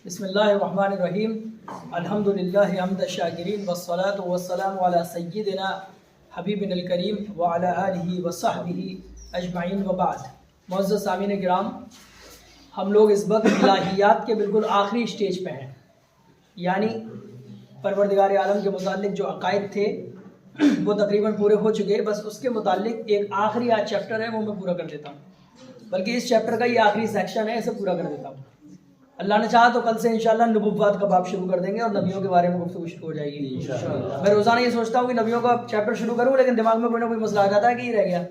بسم اللہ الرحمن الرحیم الحمدللہ حمد الشاکرین والصلاة والسلام علی سیدنا حبیبنا الکریم وعلی آلہ وصحبہ اجمعین وبعد۔ معزز سامعین کرام، ہم لوگ اس وقت الہیات کے بالکل آخری سٹیج پہ ہیں، یعنی پروردگار عالم کے متعلق جو عقائد تھے وہ تقریباً پورے ہو چکے، بس اس کے متعلق ایک آخری آج چیپٹر ہے، وہ میں پورا کر دیتا ہوں، بلکہ اس چیپٹر کا یہ آخری سیکشن ہے، اسے پورا کر دیتا ہوں۔ اللہ نے چاہا تو کل سے انشاءاللہ نبوات کا باب شروع کر دیں گے اور نبیوں کے بارے میں گفتگو شروع ہو جائے گی انشاءاللہ۔ میں روزانہ یہ سوچتا ہوں کہ نبیوں کا چیپٹر شروع کروں، لیکن دماغ میں کوئی نہ کوئی مسئلہ آ جاتا ہے کہ یہ رہ گیا،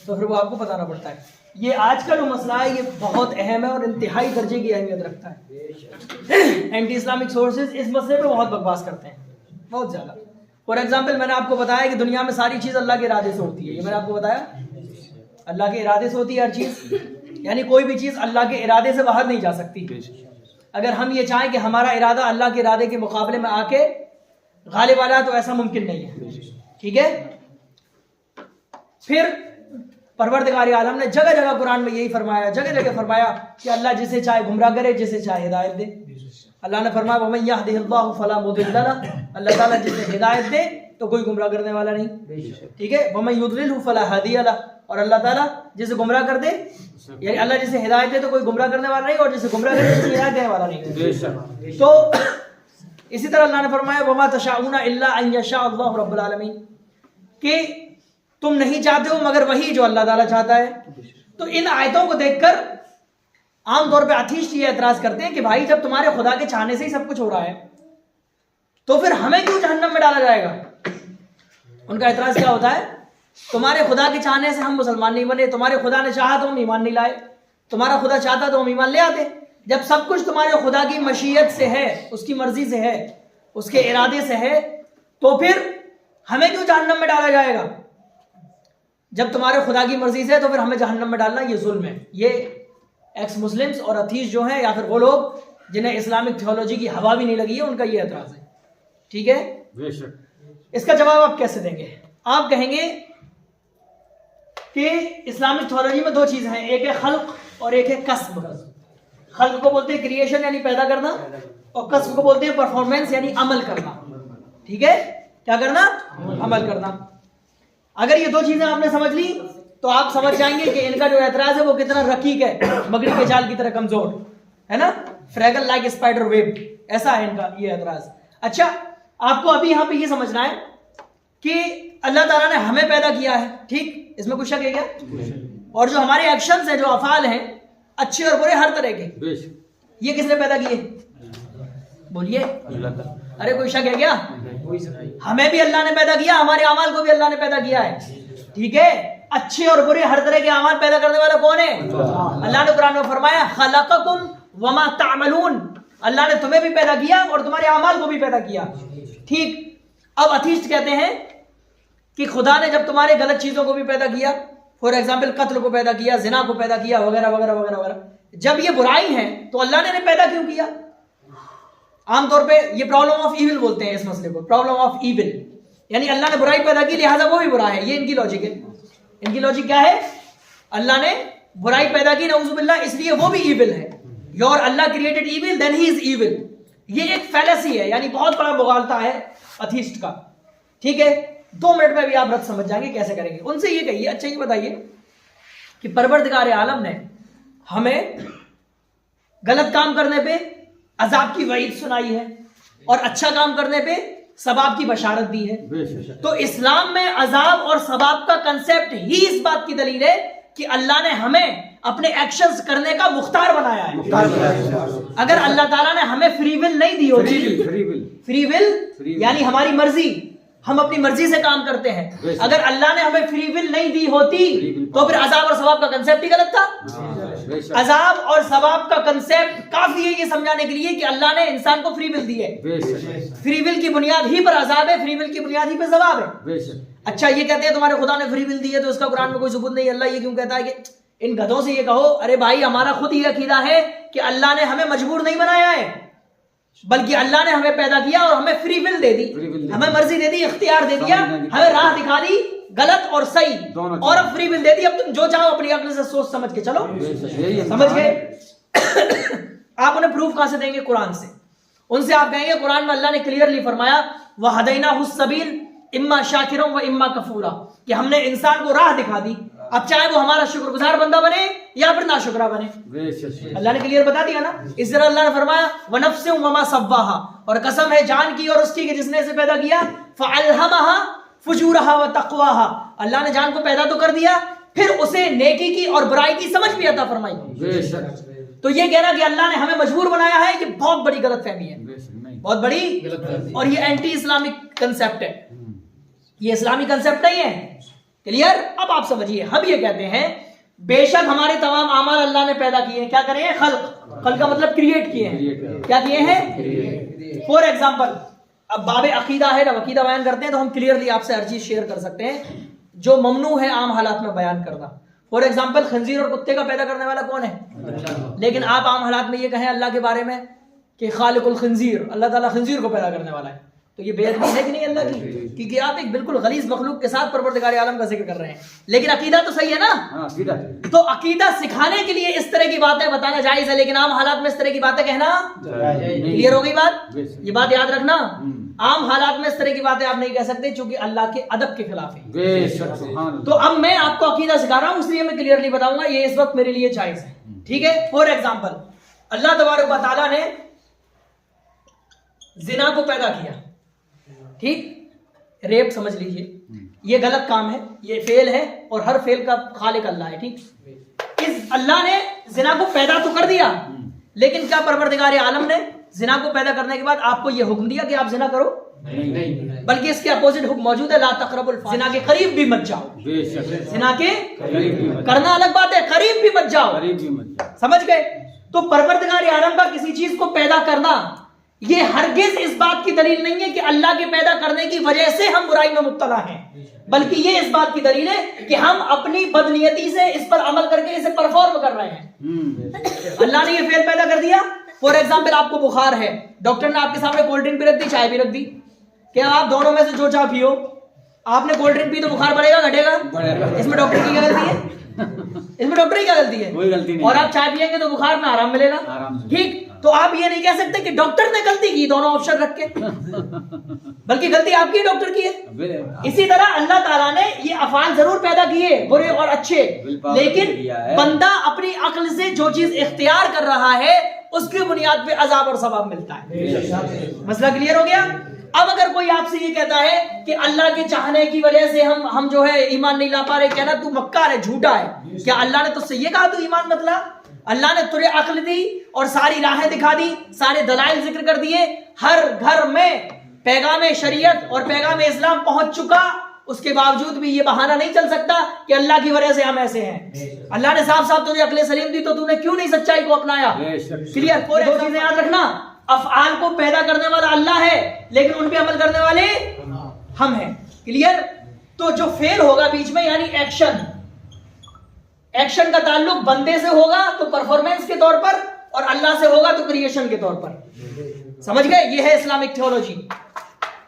تو پھر وہ آپ کو بتانا پڑتا ہے۔ یہ آج کا جو مسئلہ ہے یہ بہت اہم ہے اور انتہائی درجے کی اہمیت رکھتا ہے۔ اینٹی اسلامک سورسز اس مسئلے پہ بہت بکواس کرتے ہیں، بہت زیادہ۔ فار ایگزامپل میں نے آپ کو بتایا کہ دنیا میں ساری چیز اللہ کے ارادے سے ہوتی ہے، یہ میں نے آپ کو بتایا اللہ کے ارادے سے ہوتی ہے ہر چیز، یعنی کوئی بھی چیز اللہ کے ارادے سے باہر نہیں جا سکتی۔ اگر ہم یہ چاہیں کہ ہمارا ارادہ اللہ کے ارادے کے مقابلے میں آ کے غالب آ جائے تو ایسا ممکن نہیں ہے، ٹھیک ہے۔ پھر پروردگار عالم نے جگہ جگہ قرآن میں یہی فرمایا، جگہ جگہ فرمایا کہ اللہ جسے چاہے گمراہ کرے، جسے چاہے ہدایت دے۔ اللہ نے فرمایا وَمَن يَهْدِهِ اللَّهُ فَلَا مُضِلَّ لَهُ، اللہ تعالیٰ جسے ہدایت دے تو کوئی گمراہ کرنے والا نہیں، ٹھیک ہے۔ وَمَن يُضْلِلْهُ فَلَا هَادِيَ لَهُ، اور اللہ تعالیٰ جسے گمراہ کر دے، یعنی اللہ جسے ہدایت دے تو کوئی گمراہ کرنے والا نہیں، اور جسے گمراہ کرے تو ہدایت دینے والا نہیں۔ تو اسی طرح اللہ نے فرمایا وَمَا تَشَاءُونَ إِلَّا أَن يَشَاءَ اللَّهُ رَبُّ الْعَالَمِينَ، کہ تم نہیں چاہتے ہو مگر وہی جو اللہ تعالیٰ چاہتا ہے۔ تو ان آیتوں کو دیکھ کر عام طور پہ ایتھیسٹ یہ اعتراض کرتے ہیں کہ بھائی جب تمہارے خدا کے چاہنے سے ہی سب کچھ ہو رہا ہے تو پھر ہمیں کیوں جہنم میں ڈالا جائے گا؟ ان کا اعتراض کیا ہوتا ہے؟ تمہارے خدا کے چاہنے سے ہم مسلمان نہیں بنے، تمہارے خدا نے چاہا تو ہم ایمان نہیں لائے، تمہارا خدا چاہتا تو ہم ایمان لے آتے۔ جب سب کچھ تمہارے خدا کی مشیت سے ہے، اس کی مرضی سے ہے، اس کے ارادے سے ہے، تو پھر ہمیں کیوں جہنم میں ڈالا جائے گا؟ جب تمہارے خدا کی مرضی سے ہے تو پھر ہمیں جہنم میں ڈالنا یہ ظلم ہے۔ یہ ایکس مسلمز اور اتھیسٹ جو ہیں، یا پھر وہ لوگ جنہیں اسلامک تھیولوجی کی ہوا بھی نہیں لگی ہے، ان کا یہ اعتراض ہے، ٹھیک ہے۔ اس کا جواب آپ کیسے دیں گے؟ آپ کہیں گے کہ اسلامک تھیولوجی میں دو چیزیں ہیں، ایک ہے خلق اور ایک ہے کسب۔ خلق کو بولتے ہیں کریشن یعنی پیدا کرنا، اور کسب کو بولتے ہیں پرفارمنس یعنی عمل کرنا، ٹھیک ہے۔ کیا کرنا؟ عمل کرنا۔ اگر یہ دو چیزیں آپ نے سمجھ لی تو آپ سمجھ جائیں گے کہ ان کا جو اعتراض ہے وہ کتنا رقیق ہے، مکڑی کے جال کی طرح کمزور ہے نا، فریگل لائک اسپائڈر ویب، ایسا ہے ان کا یہ اعتراض۔ اچھا، آپ کو ابھی یہاں پہ یہ سمجھنا ہے کہ اللہ تعالیٰ نے ہمیں پیدا کیا ہے، ٹھیک، اس میں کچھ شک ہے کیا؟ اور جو ہمارے ایکشنز ہیں، جو افعال ہیں، اچھے اور برے ہر طرح کے، یہ کس نے پیدا کیے؟ بولیے، ارے کوئی شک ہے کیا؟ ہمیں بھی اللہ نے پیدا کیا، ہمارے اعمال کو بھی اللہ نے پیدا کیا ہے، ٹھیک ہے۔ اچھے اور برے ہر طرح کے اعمال پیدا کرنے والا کون ہے؟ اللہ نے قرآن میں فرمایا خلقکم وما تعملون، اللہ نے تمہیں بھی پیدا کیا اور تمہارے اعمال کو بھی پیدا کیا، ٹھیک۔ اب اتھیسٹ کہتے ہیں کہ خدا نے جب تمہارے غلط چیزوں کو بھی پیدا کیا، فور ایگزامپل قتل کو پیدا کیا، زنا کو پیدا کیا، وغیرہ وغیرہ وغیرہ وغیرہ، جب یہ برائی ہیں تو اللہ نے انہیں پیدا کیوں کیا؟ عام طور پہ یہ پرابلم آف ایول بولتے ہیں اس مسئلے کو، پرابلم آف ایول، یعنی اللہ نے برائی پیدا کی لہٰذا وہ بھی برا ہے، یہ ان کی لاجک ہے۔ ان کی لاجک کیا ہے؟ اللہ نے برائی پیدا کی نعوذ باللہ، اس لیے وہ بھی ایول ہے۔ Your Allah created evil then he is evil, یہ ایک فیلسی ہے، یعنی بہت بڑا مغالطہ ہے اتھیسٹ کا، ٹھیک ہے۔ 2 منٹ میں بھی آپ رد سمجھ جائیں گے کیسے کریں گے۔ ان سے یہ کہیے، اچھا یہ بتائیے کہ پروردگار عالم نے ہمیں غلط کام کرنے پہ عذاب کی وعید سنائی ہے اور اچھا کام کرنے پہ ثواب کی بشارت دی ہے، تو اسلام میں عذاب اور ثواب کا کنسیپٹ ہی اس بات کی دلیل ہے کہ اللہ نے ہمیں اپنے ایکشنز کرنے کا مختار بنایا ہے۔ اگر اللہ تعالیٰ نے ہمیں فری ول نہیں دی ہوتی، فری ول یعنی ہماری مرضی، ہم اپنی مرضی سے کام کرتے ہیں، اگر اللہ نے ہمیں فری ول نہیں دی ہوتی تو پھر عذاب اور ثواب کا کنسیپٹ ہی غلط تھا۔ عذاب اور ثواب کا کنسیپٹ کافی ہے یہ سمجھانے کے لیے کہ اللہ نے انسان کو فری ول دی ہے، فری ول کی بنیاد ہی پر عذاب ہے، فری ول کی بنیاد ہی پر ثواب ہے۔ اچھا یہ کہتے ہیں تمہارے خدا نے فری ول دی ہے تو اس کا قرآن میں کوئی ثبوت نہیں، اللہ یہ کیوں کہتا ہے؟ کہ ان گدھوں سے یہ کہو ارے بھائی ہمارا خود یہ عقیدہ ہے کہ اللہ نے ہمیں مجبور نہیں بنایا ہے، بلکہ اللہ نے ہمیں پیدا کیا اور ہمیں فری ول دے دی، ہمیں مرضی دے دی، اختیار دے دیا، ہمیں راہ دکھا دی غلط اور صحیح، اور اب فری ول دے دی، اب تم جو چاہو اپنی عقل سے سوچ سمجھ کے چلو، سمجھ گئے؟ آپ انہیں پروف کہاں سے دیں گے؟ قرآن سے. ان سے آپ کہیں گے قرآن میں اللہ نے کلیئرلی فرمایا وَهَدَيْنَاهُ السَّبِيلَ اِمَّا شَاكِرًا وَإِمَّا كَفُورًا کہ ہم نے انسان کو راہ دکھا دی، اب چاہے وہ ہمارا شکر گزار بندہ بنے یا پھر ناشکرہ بنے. اللہ نے کلیئر بتا دیا نا. اس طرح اللہ نے فرمایا وَنَفْسٍ وَمَا سَوَّاهَا اور قسم ہے جان کی اور اس کی کہ جس نے اسے پیدا کیا، فَأَلْهَمَهَا فُجُورَهَا وَتَقْوَاهَا اللہ نے جان کو پیدا تو کر دیا، پھر اسے نیکی کی اور برائی کی سمجھ بھی عطا فرمائی. تو یہ کہنا کہ اللہ نے ہمیں مجبور بنایا ہے یہ بہت بڑی غلط فہمی ہے، بہت بڑی، اور یہ اینٹی اسلامک کنسپٹ ہے، یہ اسلامی کنسپٹ نہیں ہے. کلیئر؟ اب آپ سمجھیے. ہم یہ کہتے ہیں بے شک ہمارے تمام اعمال اللہ نے پیدا کیے ہیں. کیا کرے ہیں؟ خلق کا مطلب کریٹ کیے ہیں. کیا کیے ہیں؟ فور ایگزامپل اب باب عقیدہ ہے، جب عقیدہ بیان کرتے ہیں تو ہم کلیئرلی آپ سے ہر چیز شیئر کر سکتے ہیں جو ممنوع ہے عام حالات میں بیان کرنا. فور ایگزامپل خنزیر اور کتے کا پیدا کرنے والا کون ہے؟ لیکن آپ عام حالات میں یہ کہیں اللہ کے بارے میں کہ خالق الخنزیر، اللہ تعالیٰ خنزیر کو پیدا کرنے والا ہے، تو یہ بے ادبی ہے کہ نہیں اللہ کی؟ کیونکہ آپ ایک بالکل غلیظ مخلوق کے ساتھ پروردگار عالم کا ذکر کر رہے ہیں. لیکن عقیدہ تو صحیح ہے نا؟ تو عقیدہ سکھانے کے لیے اس طرح کی باتیں بتانا جائز ہے، لیکن عام حالات میں اس طرح کی باتیں کہنا کلیئر ہو گئی بات؟ یہ بات یاد رکھنا، عام حالات میں اس طرح کی باتیں آپ نہیں کہہ سکتے چونکہ اللہ کے ادب کے خلاف ہے. تو اب میں آپ کو عقیدہ سکھا رہا ہوں اس لیے میں کلیئرلی بتاؤں گا یہ اس وقت میرے لیے جائز ہے. ٹھیک ہے؟ فور ایگزامپل اللہ تبارک و تعالیٰ نے زنا کو پیدا کیا، ٹھیک، ریپ سمجھ لیجئے، یہ غلط کام ہے، یہ فعل ہے اور ہر فعل کا خالق اللہ ہے. ٹھیک، اس اللہ نے زنا کو پیدا تو کر دیا، لیکن کیا پروردگار عالم نے زنا کو پیدا کرنے کے بعد آپ کو یہ حکم دیا کہ آپ زنا کرو؟ نہیں، بلکہ اس کے اپوزٹ حکم موجود ہے لا تقربوا الفاحشہ، زنا کے قریب بھی مت جاؤ. زنا کے کرنا الگ بات ہے، قریب بھی مت جاؤ. سمجھ گئے؟ تو پروردگار عالم کا کسی چیز کو پیدا کرنا یہ ہرگز اس بات کی دلیل نہیں ہے کہ اللہ کے پیدا کرنے کی وجہ سے ہم برائی میں مبتلا ہیں، بلکہ یہ اس بات کی دلیل ہے کہ ہم اپنی بدنیتی سے اس پر عمل کر کے اسے پرفارم کر رہے ہیں. اللہ نے یہ فعل پیدا کر دیا. فور ایگزامپل آپ کو بخار ہے، ڈاکٹر نے آپ کے سامنے کولڈ ڈرنک بھی رکھ دی، چائے بھی رکھ دی، کہ آپ دونوں میں سے جو چاہ پیو. آپ نے کولڈ ڈرنک پی تو بخار بڑھے گا گھٹے گا؟ اس میں ڈاکٹر کی کیا غلطی ہے؟ اس میں ڈاکٹر کی کیا غلطی ہے؟ کوئی غلطی نہیں. اور آپ چائے پیئیں گے تو بخار میں آرام ملے گا. ٹھیک، تو آپ یہ نہیں کہہ سکتے کہ ڈاکٹر نے غلطی کی دونوں آپشن رکھ کے، بلکہ غلطی آپ کی ڈاکٹر کی ہے. اسی طرح اللہ تعالیٰ نے یہ افعال ضرور پیدا کیے برے اور اچھے، لیکن بندہ اپنی عقل سے جو چیز اختیار کر رہا ہے اس کی بنیاد پہ عذاب اور ثواب ملتا ہے. مسئلہ کلیئر ہو گیا؟ اب اگر کوئی آپ سے یہ کہتا ہے کہ اللہ کے چاہنے کی وجہ سے ہم جو ہے ایمان نہیں لا پا رہے، کہنا تو مکار ہے، جھوٹا ہے. کیا اللہ نے تجھ سے یہ کہا تو ایمان مت لا؟ اللہ نے تجھے عقل دی اور ساری راہیں دکھا دی، سارے دلائل ذکر کر دیے، ہر گھر میں پیغام شریعت اور پیغام اسلام پہنچ چکا، اس کے باوجود بھی یہ بہانہ نہیں چل سکتا کہ اللہ کی وجہ سے ہم ایسے ہیں. اللہ نے صاف صاف تجھے عقل سلیم دی تو تو نے کیوں نہیں سچائی کو اپنایا؟ کلیئر؟ دو چیزیں یاد رکھنا، افعال کو پیدا کرنے والا اللہ ہے لیکن ان پہ عمل کرنے والے ہم ہیں. کلیئر؟ تو جو فعل ہوگا بیچ میں یعنی ایکشن کا تعلق بندے سے ہوگا تو پرفارمنس کے طور پر، اور اللہ سے ہوگا تو کریشن کے طور پر. سمجھ گئے؟ یہ ہے اسلامک تھیولوجی.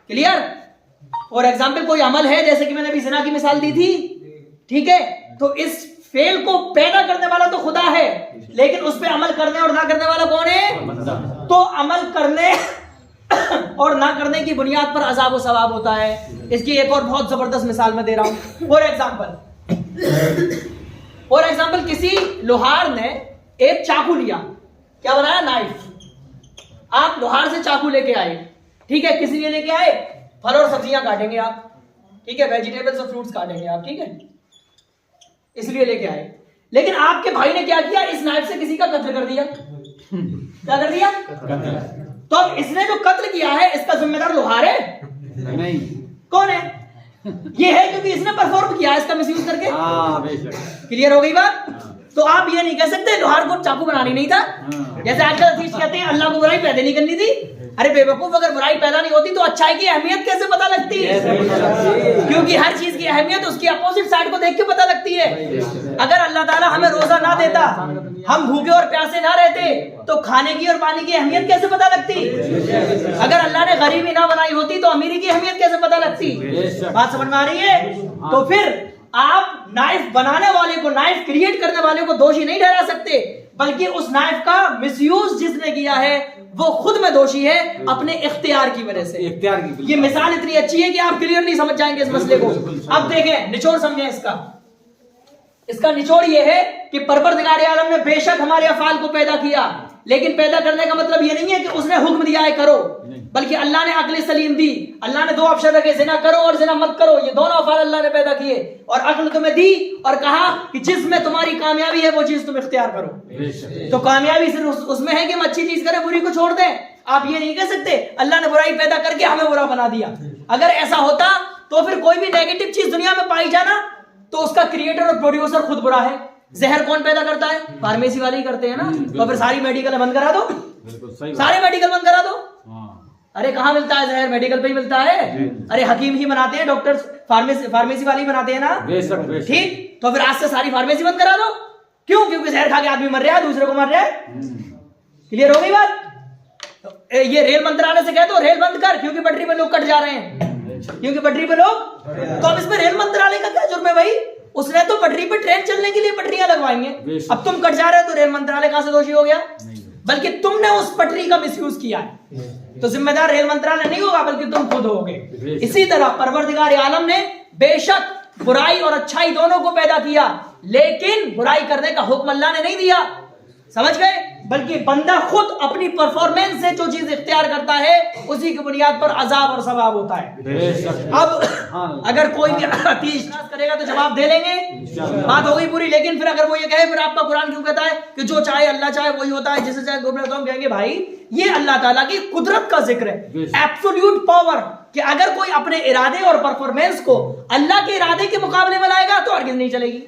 کلیئر؟ اور ایگزامپل کوئی عمل ہے جیسے کہ میں نے ابھی زنا کی مثال دی تھی، ٹھیک ہے، تو اس فعل کو پیدا کرنے والا تو خدا ہے لیکن اس پہ عمل کرنے اور نہ کرنے والا کون ہے؟ تو عمل کرنے اور نہ کرنے کی بنیاد پر عذاب و ثواب ہوتا ہے. اس کی ایک اور بہت زبردست مثال میں دے رہا ہوں. فور ایگزامپل کسی لوہار نے ایک چاقو لیا، کیا بنایا؟ نائف. آپ لوہار سے چاقو لے کے آئے، ٹھیک ہے، کسی لیے لے کے آئے؟ پھل اور سبزیاں کاٹیں گے آپ، ٹھیک ہے، ویجیٹیبلز اور فروٹس کاٹیں گے آپ، ٹھیک ہے، اس لیے لے کے آئے. لیکن آپ کے بھائی نے کیا کیا؟ اس نائف سے کسی کا قتل کر دیا. کیا کر دیا؟ تو اب اس نے جو قتل کیا ہے اس کا ذمہ دار لوہار ہے؟ نہیں. کون ہے؟ یہ ہے کیونکہ اس نے پرفارم کیا اس کا مس یوز کر کے. کلیئر ہو گئی بات؟ تو آپ یہ نہیں کہہ سکتے لوہار کو چاقو بنانی نہیں تھا. جیسے آج کل حدیث کہتے ہیں اللہ کو برائی پیدا نہیں کرنی تھی. ارے بے وقوف، اگر برائی پیدا نہیں ہوتی تو اچھائی کی اہمیت کیسے پتہ لگتی ہے؟ کیونکہ ہر چیز کی اہمیت اس کی اپوزٹ سائڈ کو دیکھ کے پتہ لگتی ہے. اگر اللہ تعالیٰ ہمیں روزہ نہ دیتا، ہم بھوکے اور پیاسے نہ رہتے تو کھانے کی اور پانی کی اہمیت کیسے پتہ لگتی؟ اگر اللہ نے غریبی نہ بنائی ہوتی تو امیری کی اہمیت کیسے پتہ لگتی؟ بات سمجھ میں آ رہی ہے؟ تو پھر آپ نائف بنانے والے کو، نائف کریٹ کرنے والے کو دوشی نہیں ٹھہرا سکتے، بلکہ اس نائف کا مس یوز جس نے کیا ہے وہ خود میں دوشی ہے اپنے اختیار کی وجہ سے. یہ مثال اتنی اچھی ہے کہ آپ کلیئرلی سمجھ جائیں گے اس مسئلے کو. اب دیکھیں نچوڑ سمجھیں اس کا نچوڑ یہ ہے کہ پروردگار عالم نے بے شک ہمارے افعال کو پیدا کیا، لیکن پیدا کرنے کا مطلب یہ نہیں ہے کہ اس نے حکم دیا ہے کرو، بلکہ اللہ نے عقل سلیم دی. اللہ نے دو آپشن رکھے، زنا کرو اور زنا مت کرو. یہ دونوں افعال اللہ نے پیدا کیے اور عقل تمہیں دی اور کہا کہ جس میں تمہاری کامیابی ہے وہ چیز تم اختیار کرو. تو کامیابی صرف اس میں ہے کہ ہم اچھی چیز کریں بری کو چھوڑ دیں. آپ یہ نہیں کہہ سکتے اللہ نے برائی پیدا کر کے ہمیں برا بنا دیا. اگر ایسا ہوتا تو پھر کوئی بھی نیگیٹو چیز دنیا میں پائی جانا تو اس کا کریٹر اور پروڈیوسر خود برا ہے. زہر کون پیدا کرتا ہے؟ فارمیسی والے ہی کرتے ہیں نا. تو پھر ساری میڈیکل بند کرا دو، سارے میڈیکل بند کرا دو. ارے کہاں ملتا ہے زہر؟ میڈیکل پہ ہی ملتا ہے. ارے حکیم ہی بناتے ہیں، ڈاکٹر فارمیسی والے ہی بناتے ہیں نا. ٹھیک، تو پھر آج سے ساری فارمیسی بند کرا دو. کیوں؟ کیونکہ زہر کھا کے آدمی مر رہا ہے، دوسرے کو مر رہا ہے. کلیئر ہو گئی بات؟ یہ ریل منترالیہ سے کہتے ہو ریل بند کر، کیونکہ پٹری پہ لوگ کٹ جا رہے ہیں، کیونکہ پٹری پہ لوگ. تو اب اس میں ریل منترالیہ کا کیا جرم ہے بھائی؟ اس نے تو پٹری پہ ٹرین چلنے کے لیے پٹریاں لگوائیں گے. اب تم کٹ جا رہے ہو تو ریل منترالیہ کہاں سے دوشی ہو گیا؟ بلکہ تم نے اس پٹری کا مس یوز کیا ہے. تو ذمہ دار ریل منترالیہ نہیں ہوگا بلکہ تم خود ہوگے. اسی طرح پروردگار عالم نے بے شک برائی اور اچھائی دونوں کو پیدا کیا، لیکن برائی کرنے کا حکم اللہ نے نہیں دیا. سمجھ گئے؟ بلکہ بندہ خود اپنی پرفارمنس سے جو چیز اختیار کرتا ہے اسی کی بنیاد پر عذاب اور ثواب ہوتا ہے. اب اگر کوئی بھی عتیش کرے گا تو جواب دے لیں گے، بات ہو گئی پوری. لیکن پھر اگر وہ یہ کہے پھر آپ کا قرآن کیوں کہتا ہے کہ جو چاہے اللہ چاہے وہی ہوتا ہے، جسے چاہے گمراہ تو ہم کہیں گے بھائی یہ اللہ تعالیٰ کی قدرت کا ذکر ہے، ایبسولوٹ پاور، کہ اگر کوئی اپنے ارادے اور پرفارمنس کو اللہ کے ارادے کے مقابلے میں لائے گا تو ہرگز نہیں چلے گی.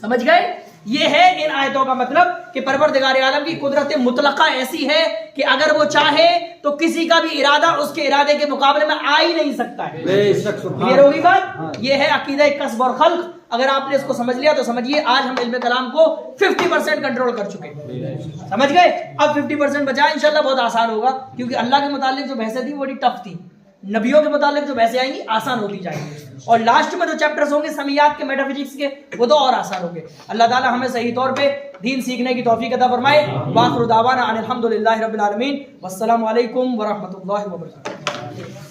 سمجھ گئے؟ یہ ہے ان آیتوں کا مطلب کہ پروردگار عالم کی قدرت مطلقہ ایسی ہے کہ اگر وہ چاہے تو کسی کا بھی ارادہ اس کے ارادے کے مقابلے میں آ ہی نہیں سکتا ہے. کلیئر ہوگی بات؟ یہ ہے عقیدہ کسب اور خلق. اگر آپ نے اس کو سمجھ لیا تو سمجھیے آج ہم علم کلام کو 50% کنٹرول کر چکے. سمجھ گئے؟ اب 50% بچا انشاءاللہ بہت آسان ہوگا، کیونکہ اللہ کے متعلق جو بحثیں تھیں وہ بڑی ٹف تھی. نبیوں کے متعلق جو بحثیں آئیں گی آسان ہوتی جائیں گی، اور لاسٹ میں جو چیپٹرز ہوں گے سمیات کے، میٹا فزکس کے، وہ تو اور آسان ہوں گے. اللہ تعالی ہمیں صحیح طور پہ دین سیکھنے کی توفیق عطا فرمائے. وآخر دعوانا ان الحمدللہ رب العالمین، والسلام علیکم ورحمۃ اللہ وبرکاتہ.